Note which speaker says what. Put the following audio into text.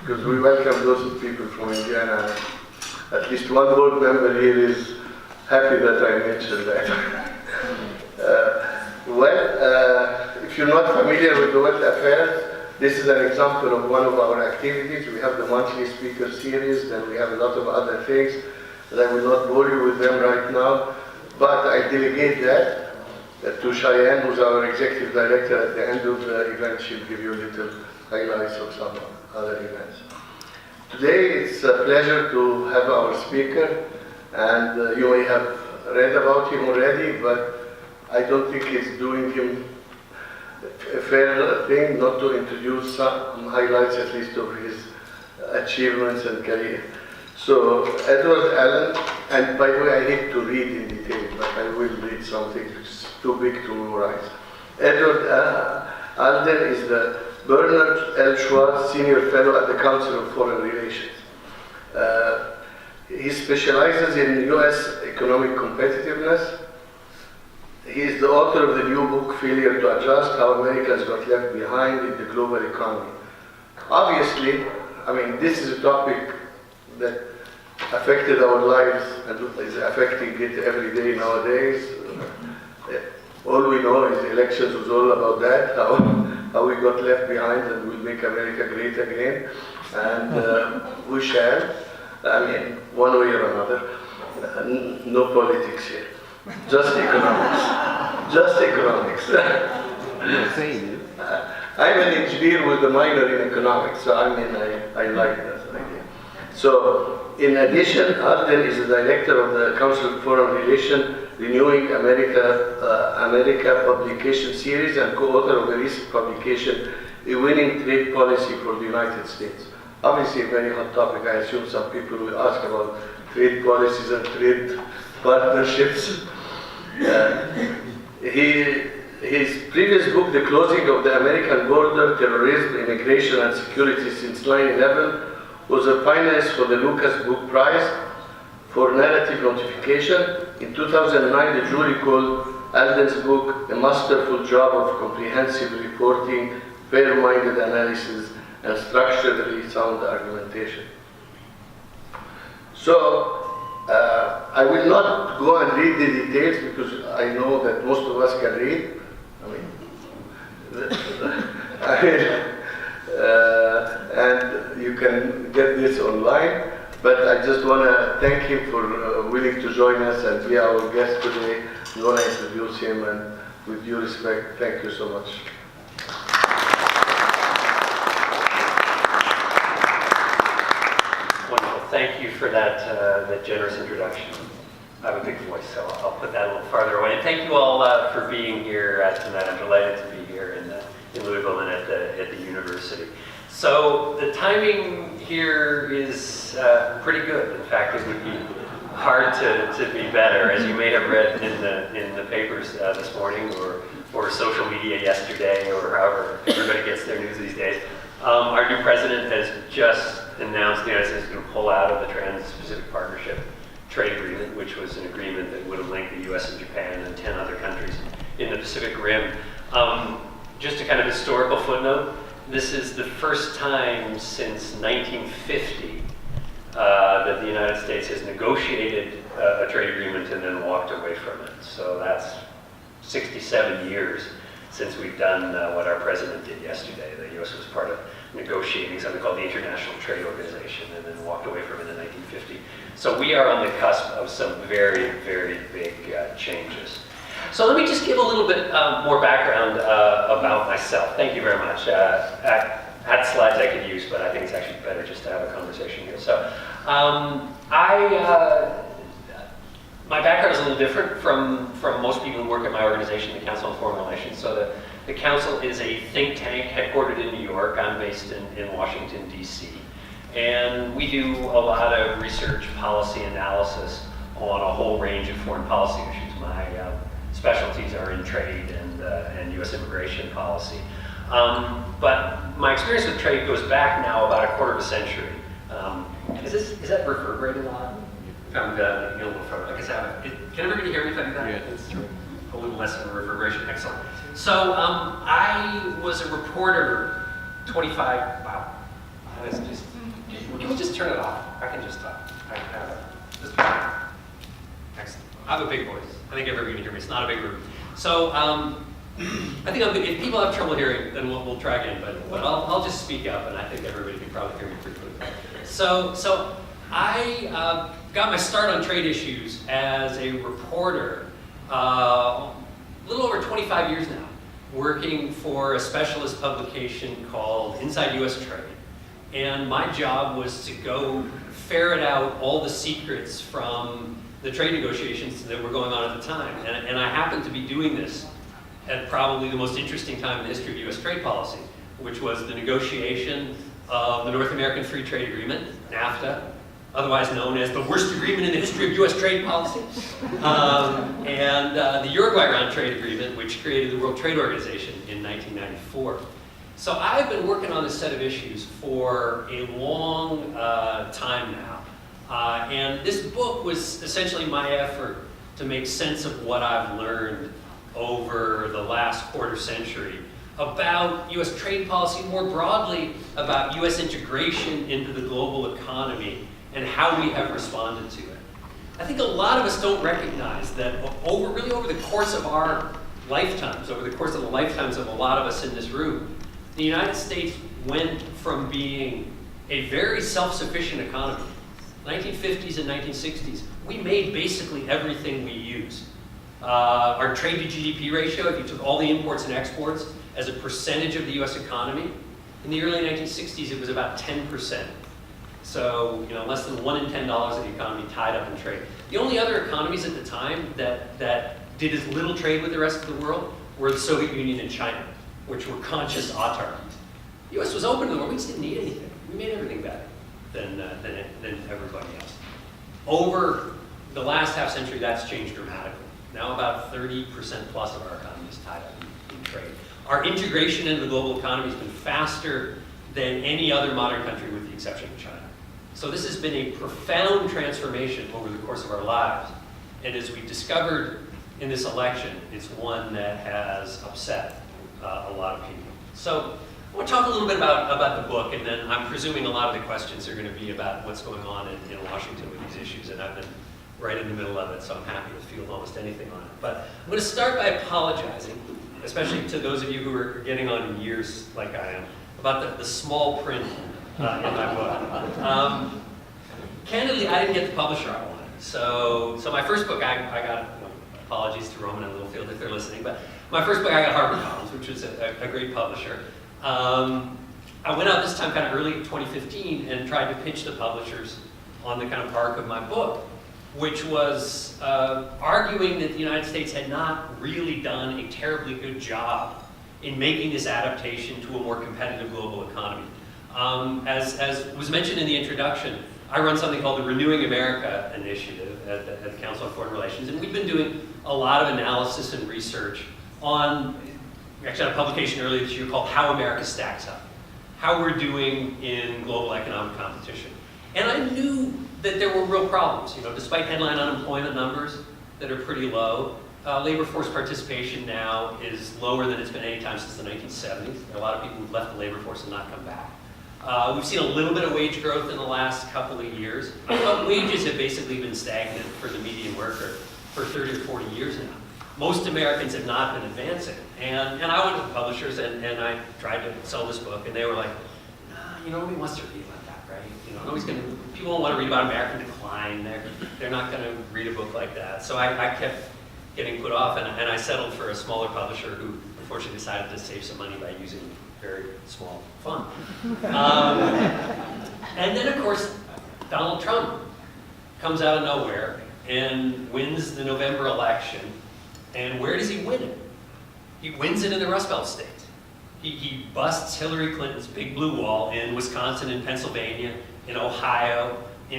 Speaker 1: because we welcome those people from Indiana. At least one board member here is happy that I mentioned that. If you're not familiar with the World Affairs, this is an example of one of our activities. We have the monthly speaker series, then we have a lot of other things that I will not bore you with them right now, but I delegate that to Cheyenne, who's our executive director. At the end of the event, she'll give you a little highlights of some other events. Today, it's a pleasure to have our speaker, and you may have read about him already, but I don't think it's doing him a fair thing not to introduce some highlights, at least, of his achievements and career. So, Edward Alden, and by the way, I hate to read in detail, but I will read something. It's too big to memorize. Edward Alden is the Bernard L. Schwartz Senior Fellow at the Council of Foreign Relations. He specializes in U.S. economic competitiveness. He is the author of the new book, Failure to Adjust, How Americans Got Left Behind in the Global Economy. Obviously, I mean, this is a topic that affected our lives and is affecting it every day nowadays. All we know is elections was all about that, how we got left behind and we'll make America great again. And we shall, I mean, one way or another. No politics here. Just economics. Just economics. I'm an engineer with a minor in economics, so I mean, I like that idea. So, in addition, Alden is the director of the Council of Foreign Relations, Renewing America publication series, and co-author of a recent publication, A Winning Trade Policy for the United States. Obviously, a very hot topic. I assume some people will ask about trade policies and trade partnerships. His previous book, The Closing of the American Border, Terrorism, Immigration and Security Since 9/11, was a finalist for the Lucas Book Prize for Narrative Notification. In 2009, the jury called Alden's book a masterful job of comprehensive reporting, fair-minded analysis, and structurally sound argumentation. So, I will not go and read the details because I know that most of us can read. And you can get this online. But I just want to thank him for willing to join us and be our guest today. I want to introduce him, and with due respect, thank you so much.
Speaker 2: Thank you for that generous introduction. I have a big voice, so I'll put that a little farther away. And thank you all for being here tonight. I'm delighted to be here in Louisville and at the university. So the timing here is pretty good. In fact, it would be hard to be better, as you may have read in the papers this morning or social media yesterday, or however everybody gets their news these days. Our new president has just announced the United States is going to pull out of the Trans-Pacific Partnership Trade Agreement, which was an agreement that would have linked the U.S. and Japan and 10 other countries in the Pacific Rim. Just a kind of historical footnote, this is the first time since 1950 that the United States has negotiated a trade agreement and then walked away from it. So that's 67 years since we've done what our president did yesterday. The U.S. was part of negotiating something called the International Trade Organization and then walked away from it in 1950. So we are on the cusp of some very, very big changes. So let me just give a little bit more background about myself. Thank you very much. I had slides I could use, but I think it's actually better just to have a conversation here. So my background is a little different from most people who work at my organization, the Council on Foreign Relations. So the Council is a think tank headquartered in New York. I'm based in Washington, D.C. And we do a lot of research, policy analysis on a whole range of foreign policy issues. My specialties are in trade and U.S. immigration policy. But my experience with trade goes back now about a quarter of a century. Is that reverberating a lot? I'm a little further. I guess can everybody hear me if I do that?
Speaker 3: Yeah, that's true.
Speaker 2: A little less of a reverberation. Excellent. So I was a reporter
Speaker 3: Let's just, can we just turn it off? I can just talk. Excellent. I have a big voice. I think everybody can hear me. It's not a big room. So I think if people have trouble hearing, then we'll try again. But I'll just speak up, and I think everybody can probably hear me pretty clearly. So I got my start on trade issues as a reporter a little over 25 years now, working for a specialist publication called Inside U.S. Trade. And my job was to go ferret out all the secrets from the trade negotiations that were going on at the time. And I happened to be doing this at probably the most interesting time in the history of U.S. trade policy, which was the negotiation of the North American Free Trade Agreement, NAFTA, otherwise known as the worst agreement in the history of U.S. trade policy, and the Uruguay Round Trade Agreement, which created the World Trade Organization in 1994. So I've been working on this set of issues for a long time now. And this book was essentially my effort to make sense of what I've learned over the last quarter century about U.S. trade policy, more broadly about U.S. integration into the global economy and how we have responded to it. I think a lot of us don't recognize that over the course of our lifetimes, over the course of the lifetimes of a lot of us in this room, the United States went from being a very self-sufficient economy. 1950s and 1960s, we made basically everything we use. Our trade to GDP ratio, if you took all the imports and exports as a percentage of the US economy, in the early 1960s it was about 10%. So, less than $1 in $10 of the economy tied up in trade. The only other economies at the time that did as little trade with the rest of the world were the Soviet Union and China, which were conscious autarkies. The US was open to the world, we just didn't need anything. We made everything better than everybody else. Over the last half century, that's changed dramatically. Now about 30% plus of our economy is tied up in trade. Our integration into the global economy has been faster than any other modern country with the exception of China. So this has been a profound transformation over the course of our lives. And as we discovered in this election, it's one that has upset a lot of people. So I want to talk a little bit about the book, and then I'm presuming a lot of the questions are going to be about what's going on in Washington with these issues, and I've been right in the middle of it, so I'm happy to field almost anything on it. But I'm going to start by apologizing, especially to those of you who are getting on in years like I am, about the small print in my book. Candidly, I didn't get the publisher I wanted. So my first book, I got, apologies to Roman and Littlefield if they're listening, but my first book I got HarperCollins, which was a great publisher. I went out this time kind of early 2015 and tried to pitch the publishers on the kind of arc of my book, which was arguing that the United States had not really done a terribly good job in making this adaptation to a more competitive global economy. As was mentioned in the introduction, I run something called the Renewing America Initiative at the Council on Foreign Relations, and we've been doing a lot of analysis and research on, we actually had a publication earlier this year called How America Stacks Up, how we're doing in global economic competition. And I knew that there were real problems. Despite headline unemployment numbers that are pretty low, labor force participation now is lower than it's been any time since the 1970s. There are a lot of people who've left the labor force and not come back. We've seen a little bit of wage growth in the last couple of years, but wages have basically been stagnant for the median worker for 30 or 40 years now. Most Americans have not been advancing. And I went to the publishers and I tried to sell this book, and they were like, nah, nobody wants to read about that, right? Nobody's gonna, people don't want to read about American decline. They're not going to read a book like that. So I kept getting put off, and I settled for a smaller publisher who unfortunately decided to save some money by using very small font. And then, of course, Donald Trump comes out of nowhere and wins the November election. And where does he win it? He wins it in the Rust Belt states. He busts Hillary Clinton's big blue wall in Wisconsin and Pennsylvania, in Ohio,